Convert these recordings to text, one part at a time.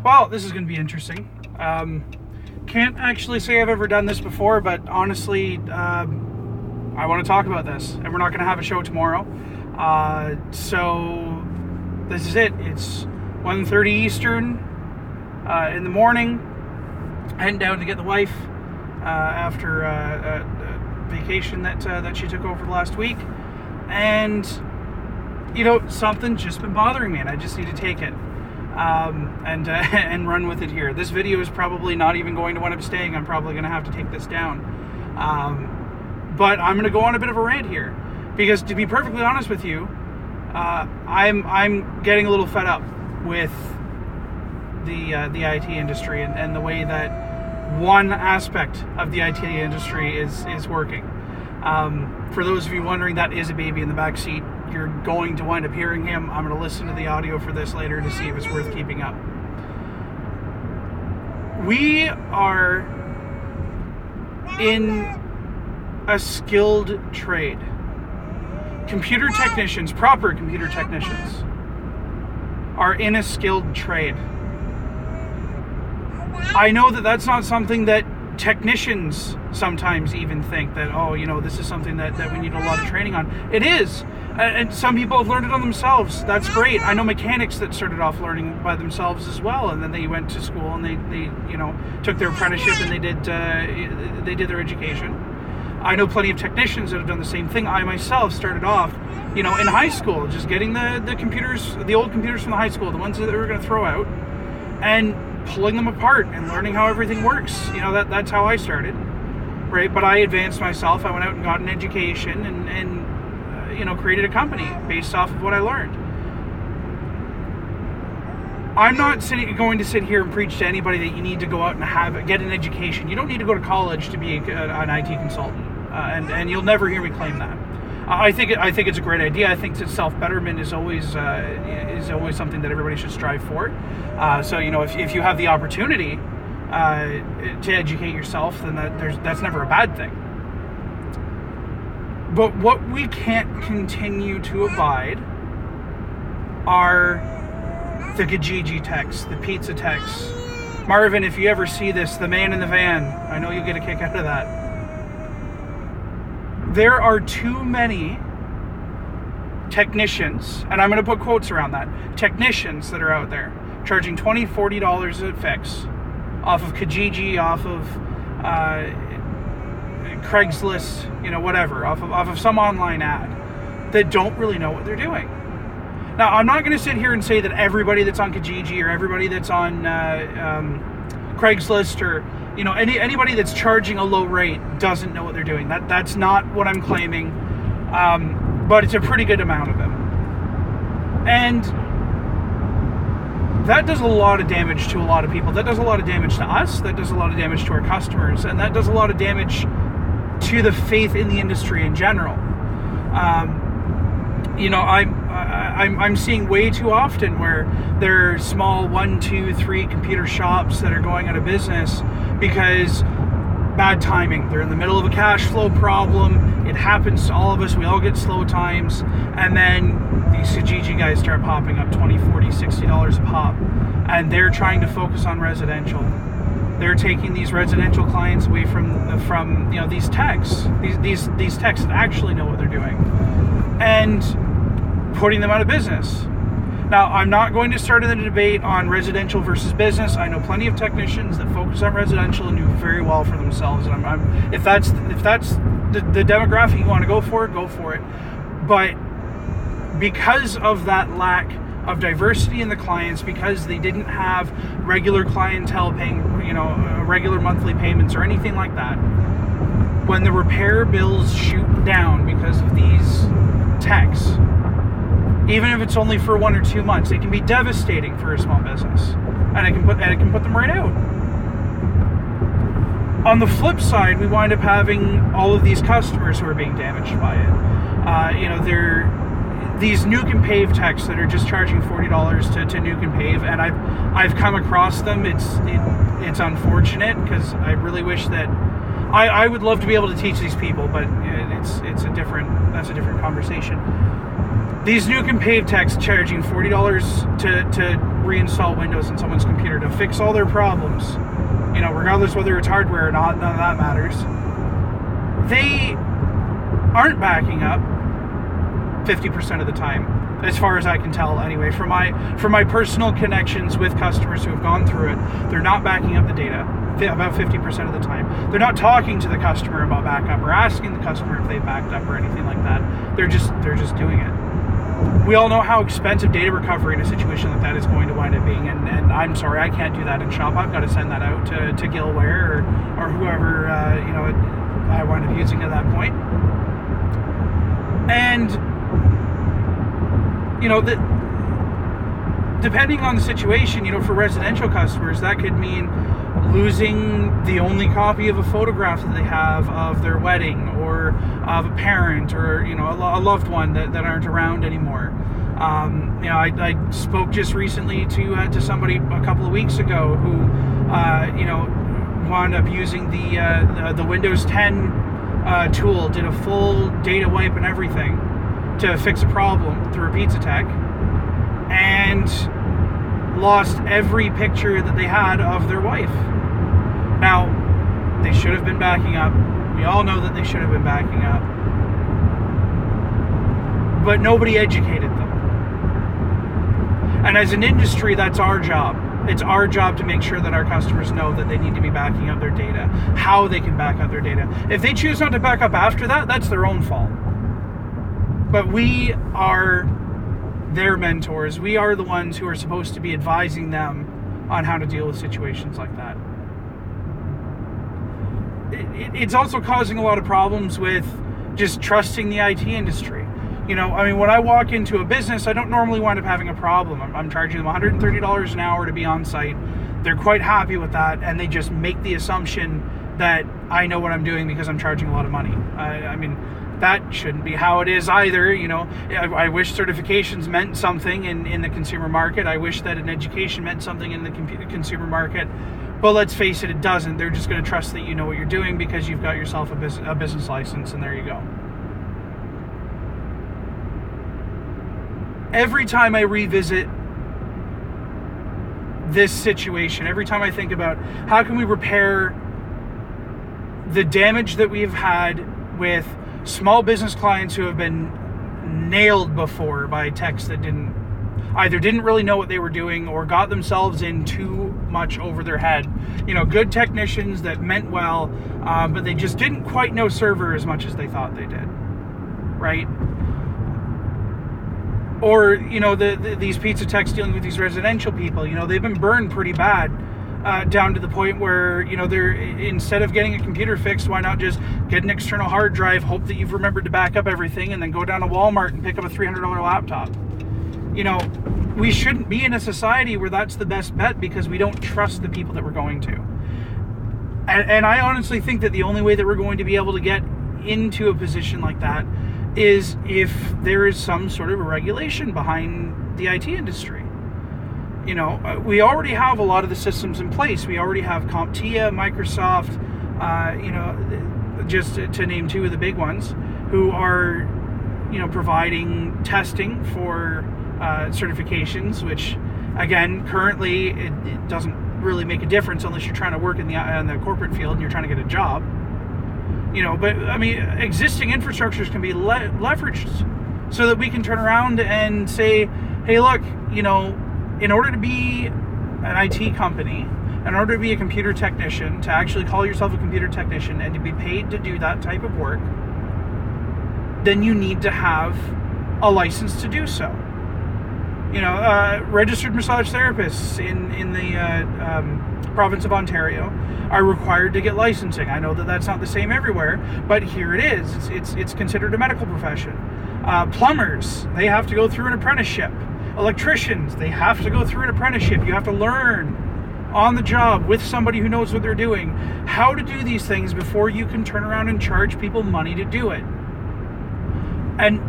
Well, this is going to be interesting. Can't actually say I've ever done this before, but honestly, I want to talk about this, and we're not going to have a show tomorrow. So this is it. It's 1:30 Eastern in the morning. Heading down to get the wife after a vacation that she took over last week, and something's just been bothering me, and I just need to take it and run with it here. This video is probably not even going to wind up staying. I'm probably going to have to take this down, but I'm going to go on a bit of a rant here, because to be perfectly honest with you, I'm getting a little fed up with the IT industry and the way that one aspect of the IT industry is working. For those of you wondering, that is a baby in the back seat. You're going to wind up hearing him. I'm going to listen to the audio for this later to see if it's worth keeping up. We are in a skilled trade. Computer technicians, proper computer technicians, are in a skilled trade. I know that that's not something that technicians sometimes even think that, this is something that we need a lot of training on. It is. And some people have learned it on themselves. That's great. I know mechanics that started off learning by themselves as well, and then they went to school and they took their apprenticeship and they did their education. I know plenty of technicians that have done the same thing. I myself started off, in high school, just getting the computers, the old computers from the high school, the ones that we were going to throw out, and pulling them apart and learning how everything works. That's how I started, right? But I advanced myself. I went out and got an education and created a company based off of what I learned. I'm not going to sit here and preach to anybody that you need to go out and get an education. You don't need to go to college to be an IT consultant, and you'll never hear me claim that. I think it's a great idea. I think that self-betterment is always something that everybody should strive for. So if you have the opportunity to educate yourself, then that's never a bad thing. But what we can't continue to abide are the Kijiji techs, the pizza techs. Marvin, if you ever see this, the man in the van, I know you'll get a kick out of that. There are too many technicians, and I'm going to put quotes around that, technicians that are out there charging $20, $40 a fix off of Kijiji, off of Craigslist, whatever, off of some online ad, that don't really know what they're doing. Now, I'm not going to sit here and say that everybody that's on Kijiji or everybody that's on Craigslist or anybody that's charging a low rate doesn't know what they're doing. That's not what I'm claiming, but it's a pretty good amount of them, and that does a lot of damage to a lot of people. That does a lot of damage to us. That does a lot of damage to our customers, and that does a lot of damage to the faith in the industry in general. I'm seeing way too often where there are small 1, 2, 3 computer shops that are going out of business because bad timing. They're in the middle of a cash flow problem. It happens to all of us. We all get slow times. And then these Kijiji guys start popping up $20, $40, $60 a pop. And they're trying to focus on residential. They're taking these residential clients away from these techs, these techs that actually know what they're doing, and putting them out of business. Now, I'm not going to start a debate on residential versus business. I know plenty of technicians that focus on residential and do very well for themselves. And if that's the demographic you want to go for it. But because of that lack of diversity in the clients, because they didn't have regular clientele paying, regular monthly payments or anything like that, when the repair bills shoot down because of these techs, even if it's only for 1 or 2 months, it can be devastating for a small business, and it can put them right out. On the flip side, we wind up having all of these customers who are being damaged by it. They're these nuke and pave techs that are just charging $40 to nuke and pave, and I've come across them. It's unfortunate, because I really wish that I would love to be able to teach these people, but that's a different conversation. These nuke and pave techs charging $40 to reinstall Windows in someone's computer to fix all their problems, you know, regardless whether it's hardware or not, none of that matters. They aren't backing up 50% of the time, as far as I can tell anyway. From my personal connections with customers who have gone through it, they're not backing up the data about 50% of the time. They're not talking to the customer about backup or asking the customer if they backed up or anything like that. They're just doing it. We all know how expensive data recovery in a situation like that is going to wind up being, and I'm sorry, I can't do that in shop. I've got to send that out to Gil Ware or whoever you know, I wind up using at that point. And you know, depending on the situation, you know, for residential customers, that could mean losing the only copy of a photograph that they have of their wedding, or of a parent, or, you know, a loved one that aren't around anymore. You know, I spoke just recently to somebody a couple of weeks ago who, you know, wound up using the Windows 10 tool, did a full data wipe and everything to fix a problem through a pizza tech, and lost every picture that they had of their wife. Now, they should have been backing up. We all know that they should have been backing up. But nobody educated them. And as an industry, that's our job. It's our job to make sure that our customers know that they need to be backing up their data, how they can back up their data. If they choose not to back up after that, that's their own fault. But we are their mentors. We are the ones who are supposed to be advising them on how to deal with situations like that. It's also causing a lot of problems with just trusting the IT industry. You know, I mean, when I walk into a business, I don't normally wind up having a problem. I'm charging them $130 an hour to be on site. They're quite happy with that, and they just make the assumption that I know what I'm doing because I'm charging a lot of money. I mean, that shouldn't be how it is either. You know, I wish certifications meant something in the consumer market. I wish that an education meant something in the consumer market. But let's face it, it doesn't. They're just going to trust that you know what you're doing because you've got yourself a business license, and there you go. Every time I revisit this situation, every time I think about how can we repair the damage that we've had with small business clients who have been nailed before by techs that either didn't really know what they were doing or got themselves in too much over their head. You know, good technicians that meant well, but they just didn't quite know server as much as they thought they did, right? Or, you know, these pizza techs dealing with these residential people, you know, they've been burned pretty bad, down to the point where, you know, they're, instead of getting a computer fixed, why not just get an external hard drive, hope that you've remembered to back up everything, and then go down to Walmart and pick up a $300 laptop. You know, we shouldn't be in a society where that's the best bet because we don't trust the people that we're going to. And I honestly think that the only way that we're going to be able to get into a position like that is if there is some sort of a regulation behind the IT industry. You know, we already have a lot of the systems in place. We already have CompTIA, Microsoft, you know, just to name two of the big ones, who are, you know, providing testing for certifications, which, again, currently it doesn't really make a difference unless you're trying to work in the corporate field and you're trying to get a job. You know, but I mean, existing infrastructures can be leveraged so that we can turn around and say, hey, look, you know, in order to be an IT company, in order to be a computer technician, to actually call yourself a computer technician and to be paid to do that type of work, then you need to have a license to do so. You know, registered massage therapists in the province of Ontario are required to get licensing. I know that that's not the same everywhere, but here it is. It's considered a medical profession. Plumbers, they have to go through an apprenticeship. Electricians, they have to go through an apprenticeship. You have to learn on the job with somebody who knows what they're doing how to do these things before you can turn around and charge people money to do it. And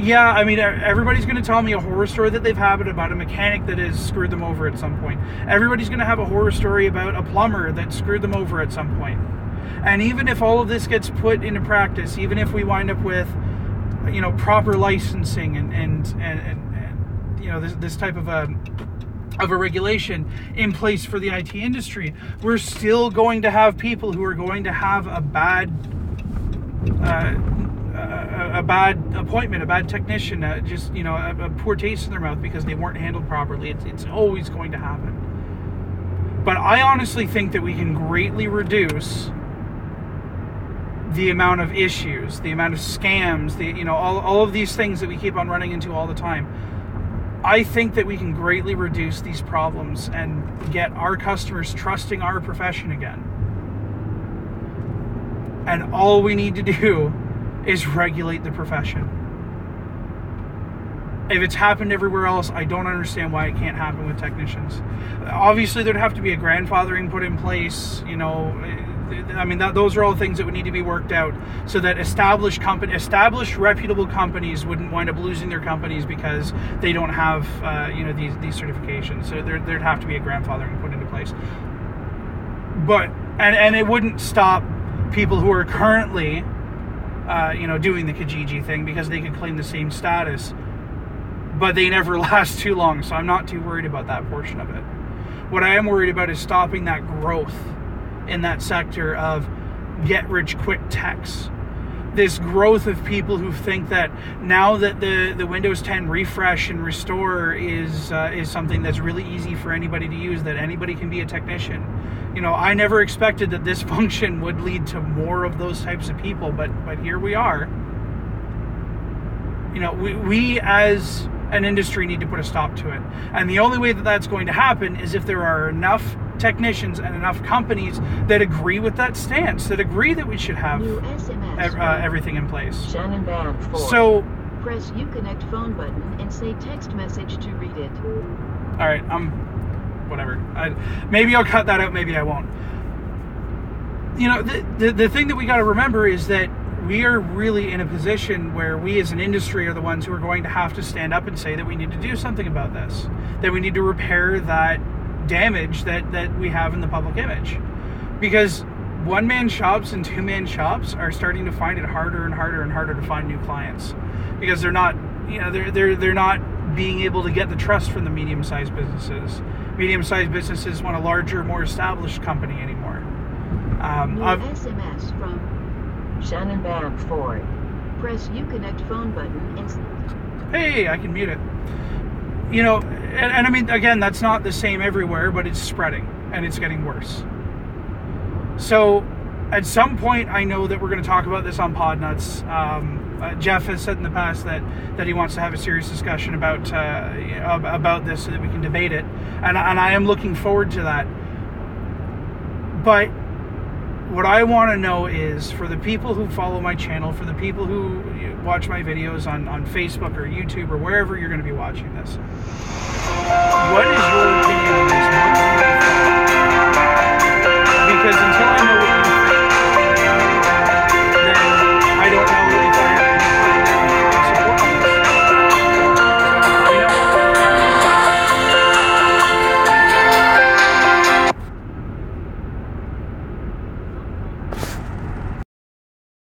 yeah, I mean, everybody's going to tell me a horror story that they've had about a mechanic that has screwed them over at some point. Everybody's going to have a horror story about a plumber that screwed them over at some point. And even if all of this gets put into practice, even if we wind up with proper licensing and this type of a regulation in place for the IT industry, we're still going to have people who are going to have a bad appointment, a bad technician, a poor taste in their mouth because they weren't handled properly. It's always going to happen. But I honestly think that we can greatly reduce the amount of issues, the amount of scams, all of these things that we keep on running into all the time. I think that we can greatly reduce these problems and get our customers trusting our profession again. And all we need to do is regulate the profession. If it's happened everywhere else, I don't understand why it can't happen with technicians. Obviously, there'd have to be a grandfathering put in place. Those are all things that would need to be worked out so that established reputable companies wouldn't wind up losing their companies because they don't have these certifications. So there'd have to be a grandfathering put into place. But and it wouldn't stop people who are currently doing the Kijiji thing because they could claim the same status, but they never last too long. So I'm not too worried about that portion of it. What I am worried about is stopping that growth in that sector of get-rich-quick techs. This growth of people who think that now that the Windows 10 refresh and restore is something that's really easy for anybody to use, that anybody can be a technician. I never expected that this function would lead to more of those types of people, but here we are. We as an industry need to put a stop to it. And the only way that that's going to happen is if there are enough technicians and enough companies that agree with that stance, that agree that we should have everything in place. So press Uconnect phone button and say text message to read it. All right, whatever. Maybe I'll cut that out, maybe I won't. The thing that we got to remember is that we are really in a position where we as an industry are the ones who are going to have to stand up and say that we need to do something about this, that we need to repair that damage that we have in the public image. Because one-man shops and two-man shops are starting to find it harder and harder and harder to find new clients because they're not being able to get the trust from the medium-sized businesses. Medium-sized businesses want a larger, more established company anymore. SMS from Shannon Bam Ford. Press Uconnect phone button and... Hey, I can mute it. And I mean, again, that's not the same everywhere, but it's spreading and it's getting worse. So at some point, I know that we're going to talk about this on Podnuts. Jeff has said in the past that he wants to have a serious discussion about this so that we can debate it. And I am looking forward to that. But what I want to know is, for the people who follow my channel, for the people who watch my videos on Facebook or YouTube or wherever you're going to be watching this, what is your opinion